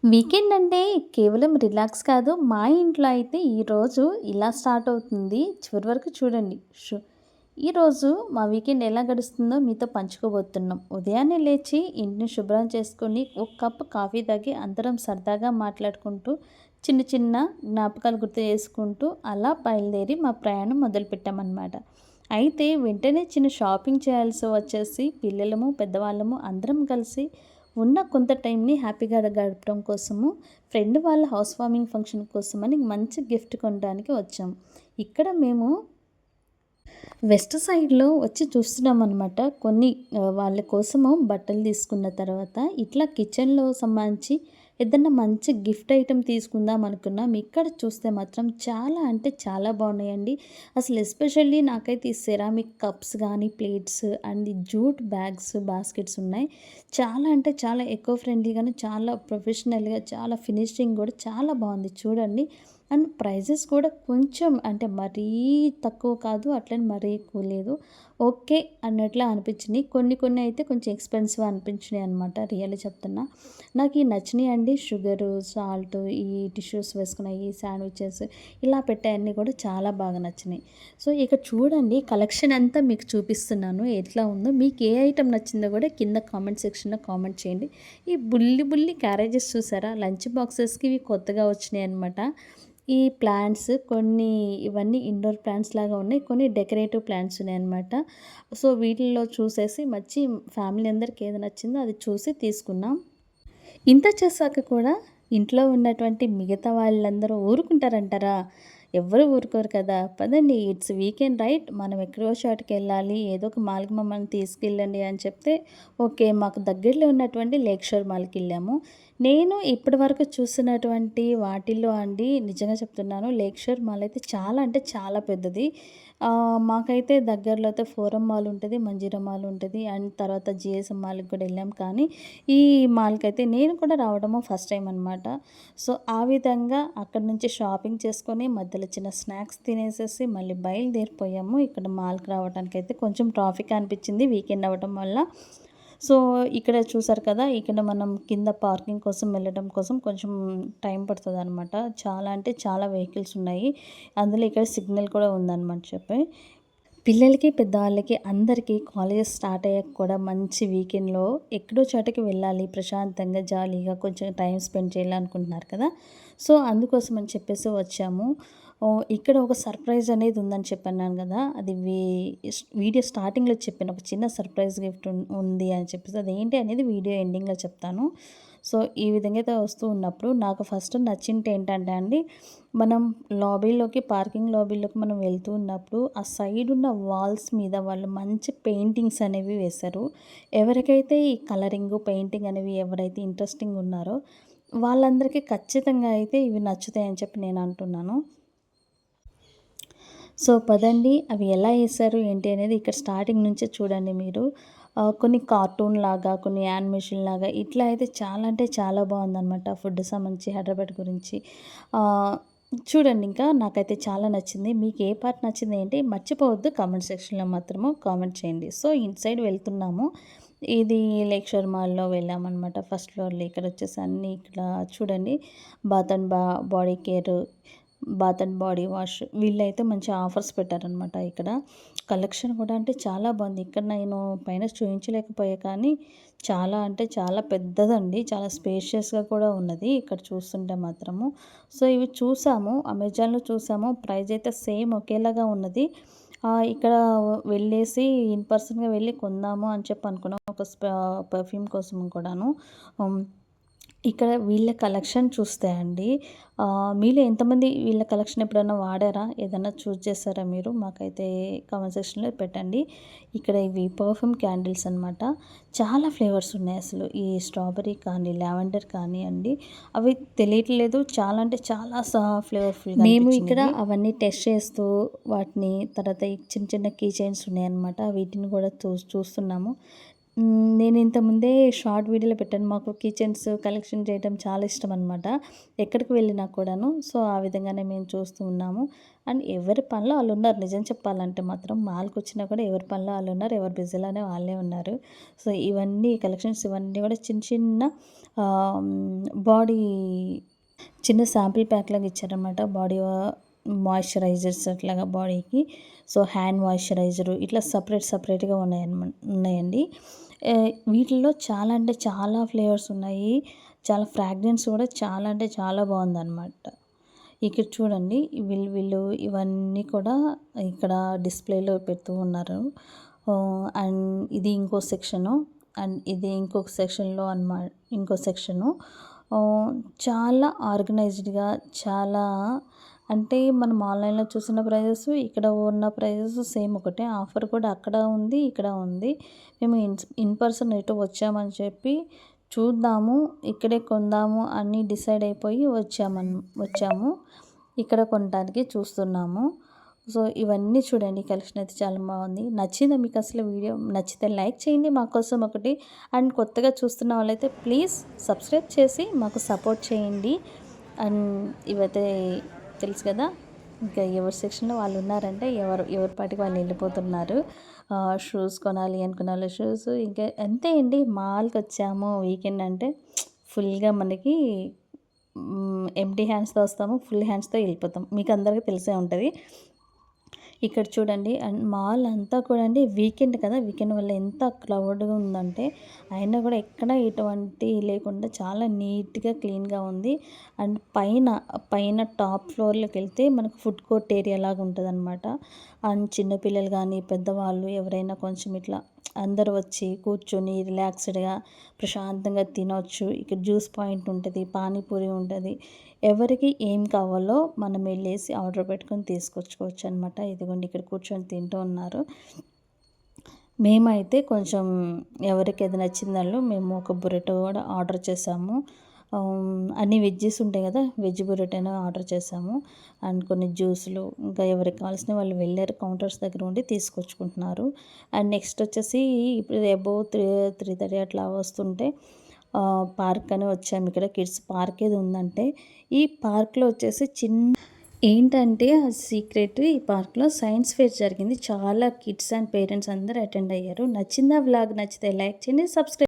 Weekend అంటే కేవలం relax కాదు. మా ఇంట్లో అయితే ఈరోజు ఇలా స్టార్ట్ అవుతుంది. చివరి వరకు చూడండి. ఈరోజు మా వీకెండ్ ఎలా గడుస్తుందో మీతో పంచుకోబోతున్నాం. ఉదయాన్నే లేచి ఇంటిని శుభ్రం చేసుకొని ఒక కప్పు కాఫీ తాగి అందరం సరదాగా మాట్లాడుకుంటూ చిన్న చిన్న జ్ఞాపకాలు గుర్తు చేసుకుంటూ అలా బయలుదేరి మా ప్రయాణం మొదలుపెట్టామన్నమాట. అయితే వెంటనే చిన్న షాపింగ్ చేయాల్సి వచ్చేసి పిల్లలము పెద్దవాళ్ళము అందరం కలిసి ఉన్న కొంత టైంని హ్యాపీగా గడపడం కోసము ఫ్రెండ్ వాళ్ళ హౌస్ వార్మింగ్ ఫంక్షన్ కోసమని మంచి గిఫ్ట్ కొనడానికి వచ్చాం. ఇక్కడ మేము వెస్ట్ సైడ్‌లో వచ్చి చూస్తున్నామనమాట. కొన్ని వాళ్ళ కోసము బట్టలు తీసుకున్న తర్వాత ఇట్లా కిచెన్‌లో సంబంధించి ఏదన్నా మంచి గిఫ్ట్ ఐటెమ్ తీసుకుందాం అనుకున్నాం. ఇక్కడ చూస్తే మాత్రం చాలా అంటే చాలా బాగున్నాయండి. అసలు ఎస్పెషల్లీ నాకైతే ఈ సెరామిక్ కప్స్ గానీ, ప్లేట్స్ అండ్ ఈ జూట్ బ్యాగ్స్, బాస్కెట్స్ ఉన్నాయి. చాలా అంటే చాలా ఎకో ఫ్రెండ్లీగాను, చాలా ప్రొఫెషనల్‌గా, చాలా ఫినిషింగ్ కూడా చాలా బాగుంది చూడండి. అండ్ ప్రైజెస్ కూడా కొంచెం అంటే మరీ తక్కువ కాదు, అట్లని మరీ ఎక్కువ లేదు. ఓకే అన్నట్లా అనిపించినాయి. కొన్ని కొన్ని అయితే కొంచెం ఎక్స్‌పెన్సివ్ అనిపించినాయి అనమాట. రియల్లీ చెప్తున్నా. నాకు ఈ నచ్చినాయి అండి. షుగరు, సాల్ట్, ఈ టిష్యూస్ వేసుకున్నయి, శాండ్‌విచెస్ ఇలా పెట్టేయన్నీ కూడా చాలా బాగా నచ్చినాయి. సో, ఇక చూడండి కలెక్షన్ అంతా మీకు చూపిస్తున్నాను. ఎట్లా ఉందో మీకు ఏ ఐటెమ్ నచ్చిందో కూడా కింద కామెంట్ సెక్షన్‌లో కామెంట్ చేయండి. ఈ బుల్లి బుల్లి క్యారేజెస్ చూసారా? లంచ్ బాక్సెస్‌కి ఇవి కొత్తగా వచ్చినాయి అనమాట. ఈ ప్లాంట్స్ కొన్ని ఇవన్నీ ఇండోర్ ప్లాంట్స్ లాగా ఉన్నాయి. కొన్ని డెకరేటివ్ ప్లాంట్స్ ఉన్నాయన్నమాట. సో, వీటిల్లో చూసేసి ఫ్యామిలీ అందరికి ఏది నచ్చిందో అది చూసి తీసుకున్నాం. ఇంత చేశాక కూడా ఇంట్లో ఉన్నటువంటి మిగతా వాళ్ళందరూ ఊరుకుంటారంటారా? ఎవ్వరు ఊరుకోరు కదా! పదండి ఇట్స్ వీకెండ్ రైట్. మనం ఎక్కడో చోటుకెళ్ళాలి. ఏదో ఒక మాల్‌కి మమ్మల్ని తీసుకెళ్ళండి అని చెప్తే, ఓకే. మాకు దగ్గరలో ఉన్నటువంటి లేక్ షోర్ మాల్‌కెళ్ళాము. నేను ఇప్పటివరకు చూసినటువంటి వాటిల్లో అండి నిజంగా చెప్తున్నాను. లేక్ షోర్ మాల్ అయితే చాలా అంటే చాలా పెద్దది. మాకైతే దగ్గరలో అయితే ఫోరం మాల్ ఉంటది, మంజీరా మాల్ ఉంటది. అండ్ తర్వాత జీఎస్ఎం మాల్‌కి కూడా వెళ్ళాం. కానీ ఈ మాల్‌కైతే నేను కూడా రావడము ఫస్ట్ టైం అనమాట. సో, ఆ విధంగా అక్కడి నుంచి షాపింగ్ చేసుకొని మధ్యలో చిన్న స్నాక్స్ తినేసేసి మళ్ళీ బయలుదేరిపోయాము. ఇక్కడ మాల్‌కి రావడానికైతే కొంచెం ట్రాఫిక్ అనిపించింది వీకెండ్ అవ్వడం వల్ల. సో, ఇక్కడ చూసారు కదా! ఇక్కడ మనం కింద పార్కింగ్ కోసం వెళ్ళడం కోసం కొంచెం టైం పడతదనమాట. చాలా అంటే చాలా వెహికల్స్ ఉన్నాయి. అందులో ఇక్కడ సిగ్నల్ కూడా ఉందనమాట చెప్పి. పిల్లలకి, పెద్దవాళ్ళకి అందరికీ కాలేజెస్ స్టార్ట్ అయ్యాక కూడా మంచి వీకెండ్‌లో ఎక్కడో చోటకి వెళ్ళాలి. ప్రశాంతంగా, జాలీగా కొంచెం టైం స్పెండ్ చేయాలనుకుంటున్నారు కదా! సో, అందుకోసం అని చెప్పేసి వచ్చాము. ఇక్కడ ఒక సర్ప్రైజ్ అనేది ఉందని చెప్పన్నాను గదా! అది వీడియో స్టార్టింగ్‌లో చెప్పాను. ఒక చిన్న సర్ప్రైజ్ గిఫ్ట్ ఉంది అని చెప్పేసి అదేంటి అనేది వీడియో ఎండింగ్‌లో చెప్తాను. సో, ఈ విధంగా అయితే వస్తూ ఉన్నప్పుడు నాకు ఫస్ట్ నచ్చింది ఏంటంటే అండి, మనం పార్కింగ్ లాబీలోకి మనం వెళ్తూ ఉన్నప్పుడు ఆ సైడ్ ఉన్న వాల్స్ మీద వాళ్ళు మంచి పెయింటింగ్స్ అనేవి వేశారు. ఎవరికైతే ఈ కలరింగు, పెయింటింగ్ అనేవి ఎవరైతే ఇంట్రెస్టింగ్ ఉన్నారో వాళ్ళందరికీ ఖచ్చితంగా అయితే ఇవి నచ్చుతాయని చెప్పి నేను అంటున్నాను. సో, పదండి అవి ఎలా ఏశారు ఏంటి అనేది ఇక్కడ స్టార్టింగ్ నుంచే చూడండి మీరు. కొన్ని కార్టూన్ లాగా, కొన్ని యానిమేషన్ లాగా ఇట్లా అయితే చాలా అంటే చాలా బాగుందనమాట. ఫుడ్ సంబంధించి హైదరాబాద్ గురించి. ఆహ్, చూడండి ఇంకా నాకైతే చాలా నచ్చింది. మీకు ఏ పార్ట్ నచ్చింది ఏంటి మర్చిపోవద్దు కామెంట్ సెక్షన్‌లో మాత్రము కామెంట్ చేయండి. సో, ఇటు సైడ్ వెళ్తున్నాము. ఇది లేక్షర్ మాల్‌లో వెళ్ళామనమాట. ఫస్ట్ ఫ్లోర్‌లో ఇక్కడొచ్చేసి అన్నీ ఇక్కడ చూడండి bath and body care, bath and body wash వీళ్ళైతే మంచి ఆఫర్స్ పెట్టారనమాట ఇక్కడ. కలెక్షన్ కూడా అంటే చాలా బాగుంది. ఇక్కడ నేను పైన చూయించలేకపోయా కానీ చాలా అంటే చాలా పెద్దదండి. చాలా స్పేషియస్‌గా కూడా ఉన్నది ఇక్కడ చూస్తుంటే మాత్రము. సో, ఇవి చూసాము. అమెజాన్‌లో చూసాము. ప్రైస్ అయితే సేమ్ ఒకేలాగా ఉన్నది. ఇక్కడ వెళ్ళేసి ఇన్ పర్సన్‌గా వెళ్ళి కొందాము అని చెప్పి అనుకున్నాం. ఒక పర్ఫ్యూమ్ కోసం కూడాను. హ్మ్. ఇక్కడ వీళ్ళ కలెక్షన్ చూస్తే అండి మీలో ఎంతమంది వీళ్ళ కలెక్షన్ ఎప్పుడైనా వాడారా? ఏదన్నా చూజ్ చేసారా మీరు? మాకైతే కామెంట్ సెక్షన్‌లో పెట్టండి. ఇక్కడ ఇవి పర్ఫ్యూమ్ క్యాండిల్స్ అనమాట. చాలా ఫ్లేవర్స్ ఉన్నాయి అసలు. ఈ స్ట్రాబెర్రీ కానీ, లావెండర్ కానియండి అవి తెలియట్లేదు. చాలా అంటే చాలా ఫ్లేవర్‌ఫుల్‌గా మేము ఇక్కడ అవన్నీ టెస్ట్ చేస్తూ వాటిని తర్వాత ఈ చిన్న చిన్న కీ చైన్స్ ఉన్నాయన్నమాట. వీటిని కూడా చూస్తున్నాము. నేను ఇంతకుముందే షార్ట్ వీడియోలో పెట్టాను. మాకు కిచెన్స్ కలెక్షన్ చేయడం చాలా ఇష్టం అనమాట. ఎక్కడికి వెళ్ళినా కూడాను. సో, ఆ విధంగానే మేము చూస్తూ ఉన్నాము. అండ్ ఎవరి పనిలో ఆళ్ళున్నారు. నిజం చెప్పాలంటే మాత్రం మాల్‌కొచ్చినా కూడా ఎవరి పనిలో ఆళ్ళున్నారు. ఎవరి బిజీలోనే వాళ్ళే ఉన్నారు. సో, ఇవన్నీ కలెక్షన్స్ ఇవన్నీ కూడా చిన్న చిన్న బాడీ చిన్న శాంపిల్ ప్యాక్ లాగా ఇచ్చారనమాట. బాడీ మాయిశ్చరైజర్స్ అట్లాగా బాడీకి. సో, హ్యాండ్ మాయిశ్చరైజరు ఇట్లా సెపరేట్‌గా ఉన్నాయండి. వీటిల్లో చాలా అంటే చాలా ఫ్లేవర్స్ ఉన్నాయి. చాలా ఫ్రాగ్రెన్స్ కూడా చాలా అంటే చాలా బావుందనమాట. ఇక్కడ చూడండి వీళ్ళు ఇవన్నీ కూడా ఇక్కడ డిస్‌ప్లేలో పెడుతూ ఉన్నారు. అండ్ ఇది ఇంకో సెక్షను. అండ్ ఇది ఇంకొక సెక్షన్‌లో ఇంకో సెక్షను. ఆహ్, చాలా ఆర్గనైజ్డ్‌గా చాలా అంటే మనం ఆన్‌లైన్‌లో చూసిన ప్రైజెస్, ఇక్కడ ఉన్న ప్రైజెస్ సేమ్ ఒకటే. ఆఫర్ కూడా అక్కడ ఉంది, ఇక్కడ ఉంది. మేము ఇన్ పర్సన్ ఎటో వచ్చామని చెప్పి చూద్దాము, ఇక్కడే కొందాము అని డిసైడ్ అయిపోయి వచ్చాము. ఇక్కడ కొనడానికి చూస్తున్నాము. సో, ఇవన్నీ చూడండి కలెక్షన్ అయితే చాలా బాగుంది. నచ్చిందా మీకు అసలు వీడియో? నచ్చితే లైక్ చేయండి మా కోసం ఒకటి. అండ్ కొత్తగా చూస్తున్న వాళ్ళైతే ప్లీజ్ సబ్స్క్రైబ్ చేసి మాకు సపోర్ట్ చేయండి. అండ్ ఇవైతే తెలుసు కదా, ఇంకా ఎవరి సెక్షన్‌లో వాళ్ళు ఉన్నారంటే ఎవరి పాటికి వాళ్ళు వెళ్ళిపోతున్నారు. షూస్ కొనాలి అనుకున్న వాళ్ళు షూస్, ఇంకా అంతే అండి. మాల్‌కొచ్చాము వీకెండ్ అంటే ఫుల్‌గా మనకి ఎంప్టీ హ్యాండ్స్‌తో వస్తాము, ఫుల్ హ్యాండ్స్‌తో వెళ్ళిపోతాం. మీకు అందరికీ తెలిసే ఉంటది. ఇక్కడ చూడండి అండ్ మాల్ అంతా కూడా అండి వీకెండ్ కదా! వీకెండ్ వల్ల ఎంత క్రౌడ్‌గా ఉందంటే, అయినా కూడా ఎక్కడ ఎటువంటి లేకుండా చాలా నీట్‌గా, క్లీన్‌గా ఉంది. అండ్ పైన టాప్ ఫ్లోర్‌లోకెళ్తే మనకు ఫుడ్ కోర్ట్ ఏరియా లాగా ఉంటదనమాట. అండ్ చిన్నపిల్లలు గానీ, పెద్దవాళ్ళు ఎవరైనా కొంచెం ఇట్లా అందరూ వచ్చి కూర్చొని రిలాక్స్‌డ్‌గా ప్రశాంతంగా తినొచ్చు. ఇక్కడ జ్యూస్ పాయింట్ ఉంటది, పానీపూరి ఉంటది. ఎవరికి ఏం కావాలో మనం వెళ్ళేసి ఆర్డర్ పెట్టుకొని తీసుకొచ్చుకోవచ్చు అనమాట. ఇదిగోండి ఇక్కడ కూర్చొని తింటూ ఉన్నారు. మేమైతే కొంచెం ఎవరికి ఏది నచ్చిన దానిలో మేము ఒక బుర్రటో కూడా ఆర్డర్ చేసాము. అన్నీ వెజ్జీస్ ఉంటాయి కదా! వెజ్ బుర్రటను ఆర్డర్ చేసాము. అండ్ కొన్ని జ్యూసులు ఇంకా ఎవరికి కావాల్సినవి వాళ్ళు వెళ్ళారు కౌంటర్స్ దగ్గర ఉండి తీసుకొచ్చుకుంటున్నారు. అండ్ నెక్స్ట్ వచ్చేసి ఇప్పుడు అబోవ్ 3:30 అట్లా వస్తుంటే పార్క్ అని వచ్చాము. ఇక్కడ కిడ్స్ పార్క్ ఏది ఉందంటే, ఈ పార్క్‌లో వచ్చేసి ఏంటంటే ఆ సీక్రెట్, ఈ పార్క్‌లో సైన్స్ ఫెయిర్ జరిగింది. చాలా కిడ్స్ అండ్ పేరెంట్స్ అందరూ అటెండ్ అయ్యారు. నచ్చిందా వ్లాగ్? నచ్చితే లైక్ చేయండి, సబ్స్క్రైబ్